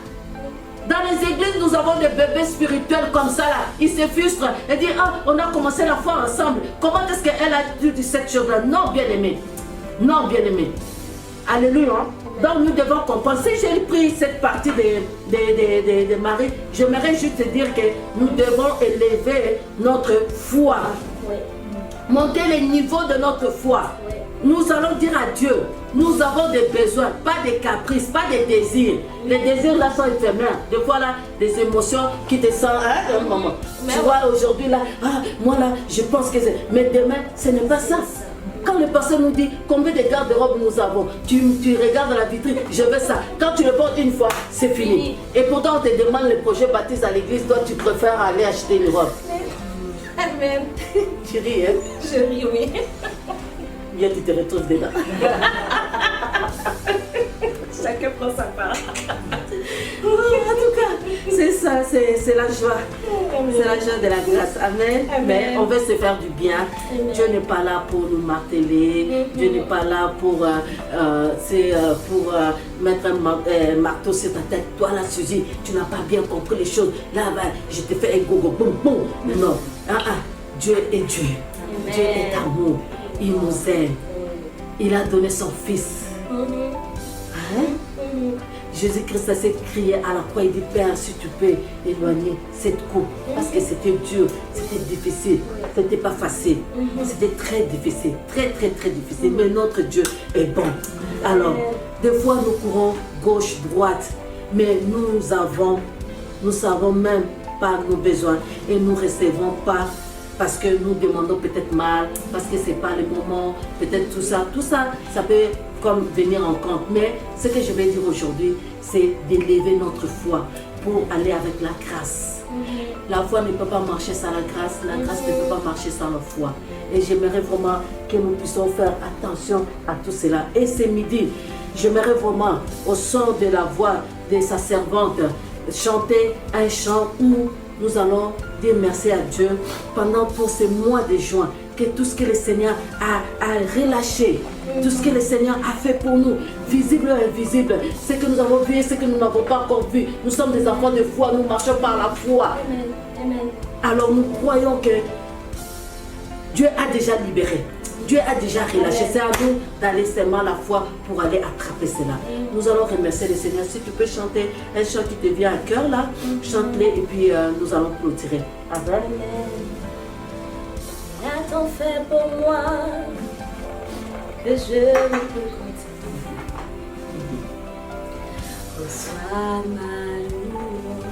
Dans les églises, nous avons des bébés spirituels comme ça là. Ils se frustrent et disent, ah, on a commencé la foi ensemble. Comment est-ce qu'elle a dit cette chose-là? Non, bien-aimé. Non, bien-aimé. Alléluia. Donc nous devons comprendre. Si j'ai pris cette partie de Marie, j'aimerais juste te dire que nous devons élever notre foi. Monter le niveau de notre foi. Nous allons dire à Dieu, nous avons des besoins, pas des caprices, pas des désirs. Les désirs là sont éphémères. Des fois là, des émotions qui te sentent un moment. Tu vois aujourd'hui là, ah, moi là, je pense que c'est... Mais demain, ce n'est pas ça. Quand le pasteur nous dit combien de garde-robes nous avons, tu regardes la vitrine, je veux ça. Quand tu le portes une fois, c'est fini. Et pourtant on te demande le projet baptiste à l'église, toi tu préfères aller acheter une robe. Amen. Tu ris, hein? Je ris, oui. Viens, tu te retrouves dedans. Chacun prend sa part. En tout cas, c'est ça, c'est la joie. C'est la joie de la grâce. Amen. Mais on veut se faire du bien. Amen. Dieu n'est pas là pour nous marteler. Dieu n'est pas là pour, mettre un marteau sur ta tête. Toi là, Suzy, tu n'as pas bien compris les choses. Là, je te fais un gogo, boum, boum. Non. Dieu est Dieu. Amen. Dieu est amour. Il nous aime. Il a donné son fils. Jésus-Christ a crié à la croix, il dit, Père, si tu peux éloigner cette coupe, parce que c'était dur, c'était difficile, c'était pas facile, c'était très difficile, très difficile, mais notre Dieu est bon. Alors, des fois nous courons gauche, droite, mais nous savons même pas nos besoins et nous ne recevons pas parce que nous demandons peut-être mal, parce que ce n'est pas le moment, peut-être tout ça, ça peut comme venir en compte. Mais ce que je vais dire aujourd'hui, c'est d'élever notre foi pour aller avec la grâce. La foi ne peut pas marcher sans la grâce ne peut pas marcher sans la foi. Et j'aimerais vraiment que nous puissions faire attention à tout cela. Et ce midi, j'aimerais vraiment, au son de la voix de sa servante, chanter un chant où nous allons dire merci à Dieu pendant pour ce mois de juin, que tout ce que le Seigneur a relâché, tout ce que le Seigneur a fait pour nous, visible et invisible, ce que nous avons vu et ce que nous n'avons pas encore vu. Nous sommes des enfants de foi, nous marchons par la foi. Amen. Alors nous croyons que Dieu a déjà libéré. Dieu a déjà relâché. C'est à nous d'aller seulement la foi pour aller attraper cela. Nous allons remercier le Seigneur. Si tu peux chanter un chant qui te vient à cœur là, chante-le et puis nous allons clôturer. Amen. Il a tant fait pour moi que je ne peux compter. reçois ma louange.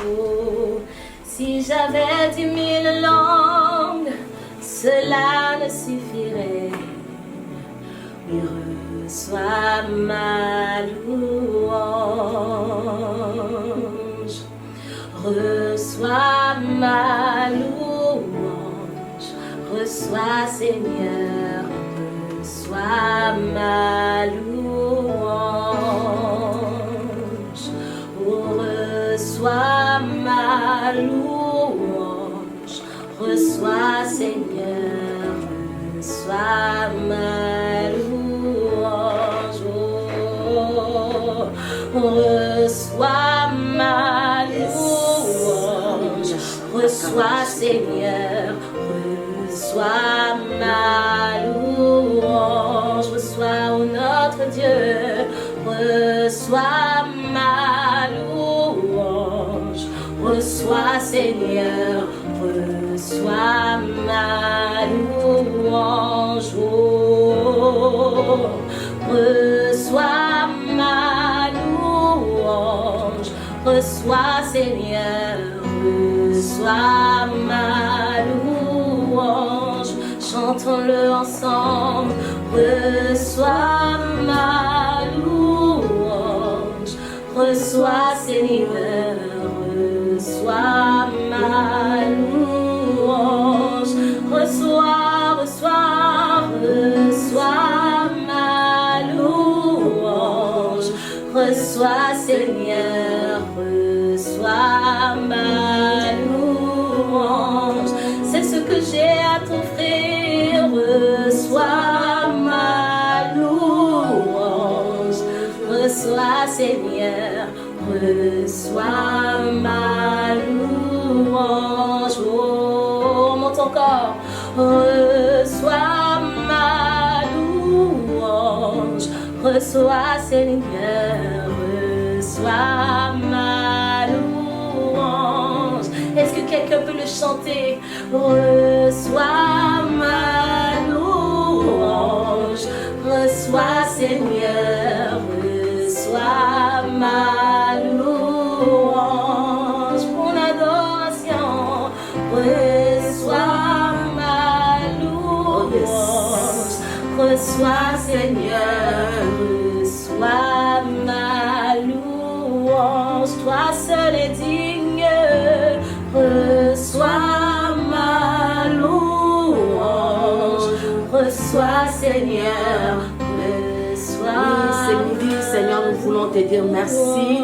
Oh, si j'avais 10 000 langues, cela ne suffirait. Oui, reçois ma louange. Reçois ma louange. Reçois, Seigneur, reçois ma louange. Oh, reçois ma louange. Reçois, Seigneur, reçois ma louange. Oh, reçois ma louange. Reçois, Seigneur, reçois ma louange. Reçois, oh notre Dieu, reçois ma louange. Reçois, Seigneur, reçois ma louange. Oh, reçois ma louange. Reçois, Seigneur, reçois ma louange. Chantons-le ensemble. Reçois ma louange. Reçois, Seigneur, reçois ma louange. Reçois, reçois, reçois ma louange. Reçois, Seigneur, reçois ma louange. C'est ce que j'ai à t'offrir. Reçois ma louange. Reçois, Seigneur, reçois ma louange. Oh, monte encore. Reçois ma louange. Reçois, Seigneur, reçois ma louange. Est-ce que quelqu'un peut le chanter? Reçois ma louange. Reçois, Seigneur, reçois ma louange. Mon adoration, reçois ma louange. Reçois, Seigneur, reçois ma louange. Toi seul est digne, reçois ma louange. Reçois, Seigneur, reçois. Oui, c'est midi, Seigneur, nous voulons te dire merci.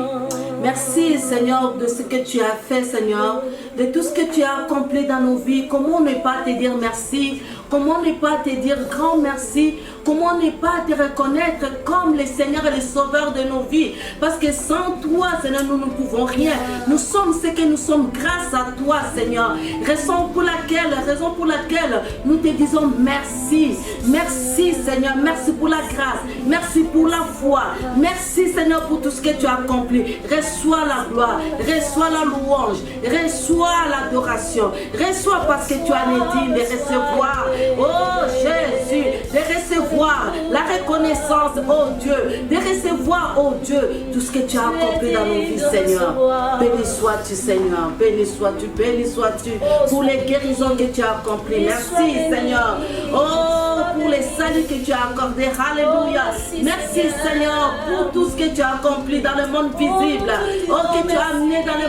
Merci, Seigneur, de ce que tu as fait, Seigneur, de tout ce que tu as accompli dans nos vies. Comment ne pas te dire merci? Comment ne pas te dire grand merci? Comment ne pas te reconnaître comme le Seigneur et le Sauveur de nos vies? Parce que sans toi, Seigneur, nous ne pouvons rien. Nous sommes ce que nous sommes grâce à toi, Seigneur. Raison pour laquelle nous te disons merci. Merci, Seigneur. Merci pour la grâce. Merci pour la foi. Merci, Seigneur, pour tout ce que tu as accompli. Reçois la gloire. Reçois la louange. Reçois l'adoration. Reçois parce que tu as dit de recevoir. Oh Jésus, de recevoir la reconnaissance, oh Dieu, de recevoir, oh Dieu, tout ce que tu as accompli dans nos vies, Seigneur. Béni sois-tu, Seigneur, béni sois-tu pour les guérisons que tu as accomplies. Merci, Seigneur. Oh, pour les saluts que tu as accordés. Alléluia. Merci, Seigneur, pour tout ce que tu as accompli dans le monde visible. Oh, que tu as amené dans le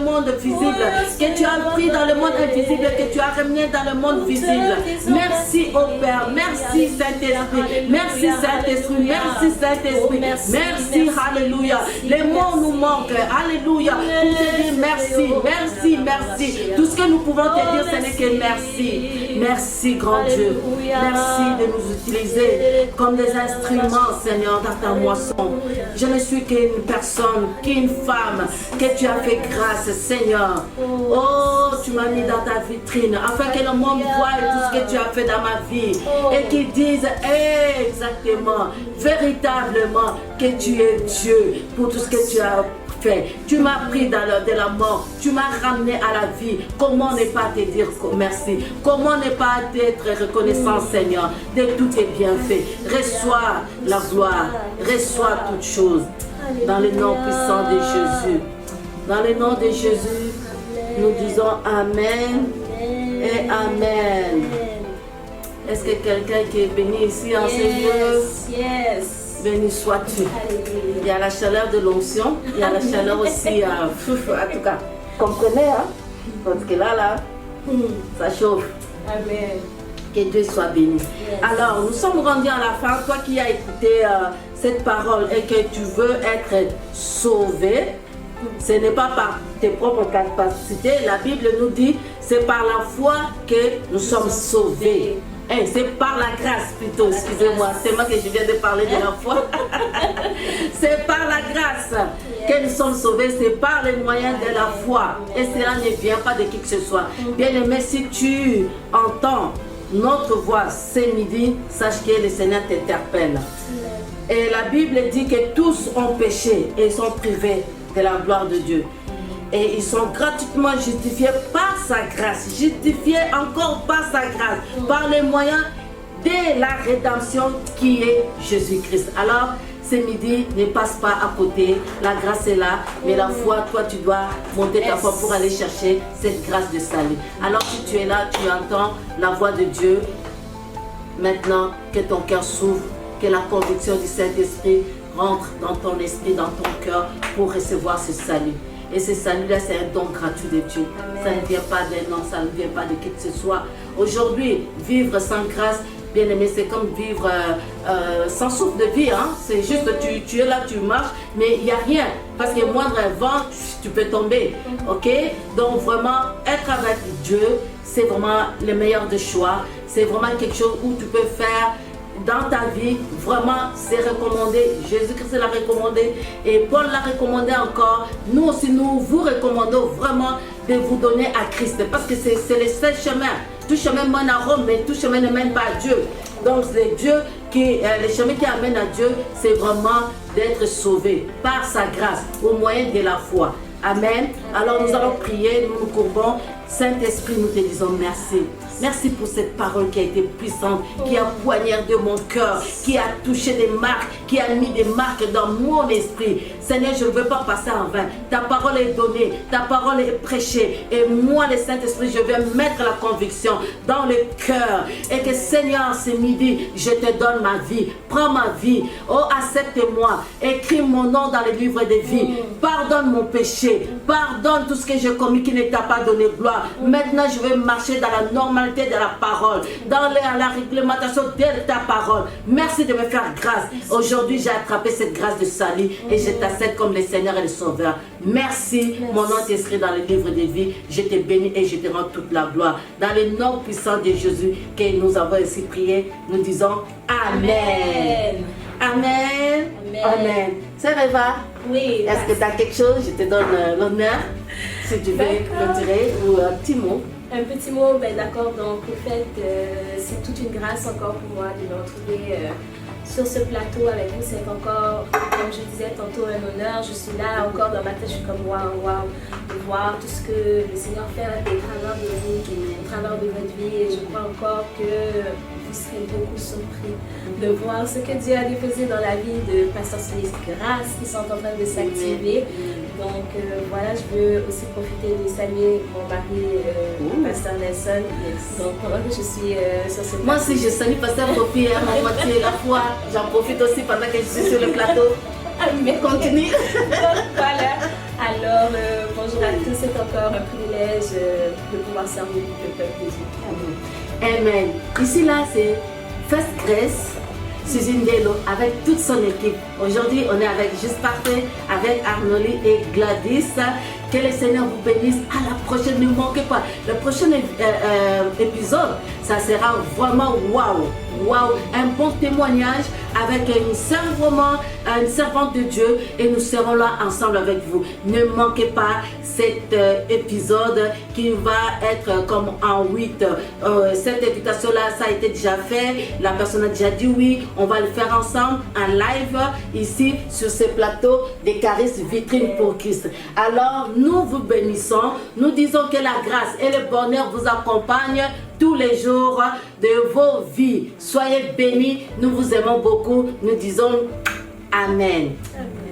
monde visible, que tu as pris dans le monde invisible, que tu as ramené dans le monde visible. Merci au Père, merci Saint-Esprit, merci Saint-Esprit, merci Saint-Esprit, merci, alléluia. Les mots nous manquent, alléluia, pour te dire merci, merci, merci. Tout ce que nous pouvons te dire, ce n'est que merci. Merci, grand Dieu. Merci de nous utiliser comme des instruments, Seigneur, dans ta moisson. Je ne suis qu'une personne, qu'une femme, que tu as fait grâce, Seigneur. Oh, tu m'as mis dans ta vitrine, afin que le monde voie tout ce que tu as fait dans ma vie et qu'ils disent exactement, véritablement que tu es Dieu pour tout ce que tu as fait. Tu m'as pris de la mort. Tu m'as ramené à la vie. Comment ne pas te dire merci? Comment ne pas être reconnaissant, Seigneur, de tous tes bienfaits? Reçois la gloire. Reçois toutes choses. Dans le nom puissant de Jésus. Dans le nom de Jésus, nous disons Amen et Amen. Est-ce que quelqu'un qui est béni ici en ces lieux? Yes. Béni sois-tu. Il y a la chaleur de l'onction, il y a la chaleur aussi, en tout cas, comprenez, hein? Parce que là, ça chauffe. Amen. Que Dieu soit béni. Yes. Alors, nous sommes rendus à la fin. Toi qui as écouté cette parole et que tu veux être sauvé, ce n'est pas par tes propres capacités. La Bible nous dit, c'est par la foi que nous sommes sauvés. C'est par la grâce plutôt, excusez-moi, c'est moi que je viens de parler de la foi. C'est par la grâce que nous sommes sauvés, c'est par les moyens de la foi. Et cela ne vient pas de qui que ce soit. Bien-aimé, si tu entends notre voix ce midi, sache que le Seigneur t'interpelle. Et la Bible dit que tous ont péché et sont privés de la gloire de Dieu. Et ils sont gratuitement justifiés par sa grâce, justifiés encore par sa grâce, par les moyens de la rédemption qui est Jésus-Christ. Alors, ce midi, ne passe pas à côté, la grâce est là, mais la foi, toi tu dois monter ta foi pour aller chercher cette grâce de salut. Alors si tu es là, tu entends la voix de Dieu, maintenant que ton cœur s'ouvre, que la conviction du Saint-Esprit rentre dans ton esprit, dans ton cœur pour recevoir ce salut. Et ce salut-là, c'est un don gratuit de Dieu. Amen. Ça ne vient pas d'un homme, ça ne vient pas de qui que ce soit. Aujourd'hui, vivre sans grâce, bien aimé, c'est comme vivre sans souffle de vie. Hein? C'est juste, tu es là, tu marches, mais il n'y a rien. Parce que moindre vent, tu peux tomber. Ok? Donc vraiment, être avec Dieu, c'est vraiment le meilleur des choix. C'est vraiment quelque chose où tu peux faire dans ta vie, vraiment, c'est recommandé. Jésus-Christ l'a recommandé et Paul l'a recommandé encore. Nous aussi, nous vous recommandons vraiment de vous donner à Christ parce que c'est le seul chemin. Tout chemin mène à Rome, mais tout chemin ne mène pas à Dieu. Donc, c'est Dieu le chemin qui amène à Dieu, c'est vraiment d'être sauvé par sa grâce, au moyen de la foi. Amen. Alors, nous allons prier, nous nous courbons. Saint-Esprit, nous te disons merci. Merci pour cette parole qui a été puissante, qui a poignardé mon cœur, qui a touché des marques, qui a mis des marques dans mon esprit. Seigneur, je ne veux pas passer en vain. Ta parole est donnée, ta parole est prêchée. Et moi, le Saint-Esprit, je vais mettre la conviction dans le cœur. Et que Seigneur, ce midi, je te donne ma vie. Prends ma vie. Oh, accepte-moi. Écris mon nom dans le livre de vie. Pardonne mon péché. Pardonne tout ce que j'ai commis qui ne t'a pas donné gloire. Maintenant, je vais marcher dans la normalité de la parole, dans la réglementation de ta parole. Merci de me faire grâce. Aujourd'hui, j'ai attrapé cette grâce de salut et je t'accepte comme le Seigneur et le Sauveur. Merci. Mon nom est inscrit dans le livre de vie. Je te bénis et je te rends toute la gloire. Dans le nom puissant de Jésus que nous avons ainsi prié, nous disons Amen. Amen. Amen. C'est Reva. Oui. Est-ce que tu as quelque chose? Je te donne l'honneur. Si tu veux le tirer ou un petit mot. Un petit mot, ben d'accord, donc au fait, c'est toute une grâce encore pour moi de me retrouver sur ce plateau avec vous. C'est encore, comme je disais tantôt, un honneur. Je suis là encore dans ma tête, je suis comme waouh, waouh, de voir tout ce que le Seigneur fait au travers de vous, au travers de votre vie. Et je crois encore que vous serez beaucoup surpris de voir ce que Dieu a déposé dans la vie de Pasteur Solis Grâce qui sont en train de s'activer. Donc voilà, je veux aussi profiter de saluer mon mari, Pasteur Nelson. Donc pendant que je suis sur ce plateau. Moi aussi, je salue Pasteur Popi, mon moitié la foi. J'en profite aussi pendant que je suis sur le plateau. Mais continue. Donc voilà. Alors bonjour à tous, c'est encore un privilège de pouvoir servir le peuple de Dieu. Amen. Ici là, c'est First Grace. Suzy Ndelo avec toute son équipe. Aujourd'hui, on est avec Juste Parfait, avec Arnoli et Gladys. Que le Seigneur vous bénisse. À la prochaine, ne manquez pas. Le prochain épisode, ça sera vraiment waouh. Waouh. Un bon témoignage avec une servante de Dieu et nous serons là ensemble avec vous. Ne manquez pas cet épisode qui va être comme en 8. Cette invitation-là, ça a été déjà fait. La personne a déjà dit oui. On va le faire ensemble en live ici sur ce plateau des Charismes Vitrine pour Christ. Alors, nous vous bénissons. Nous disons que la grâce et le bonheur vous accompagnent tous les jours de vos vies. Soyez bénis. Nous vous aimons beaucoup. Nous disons Amen. Amen.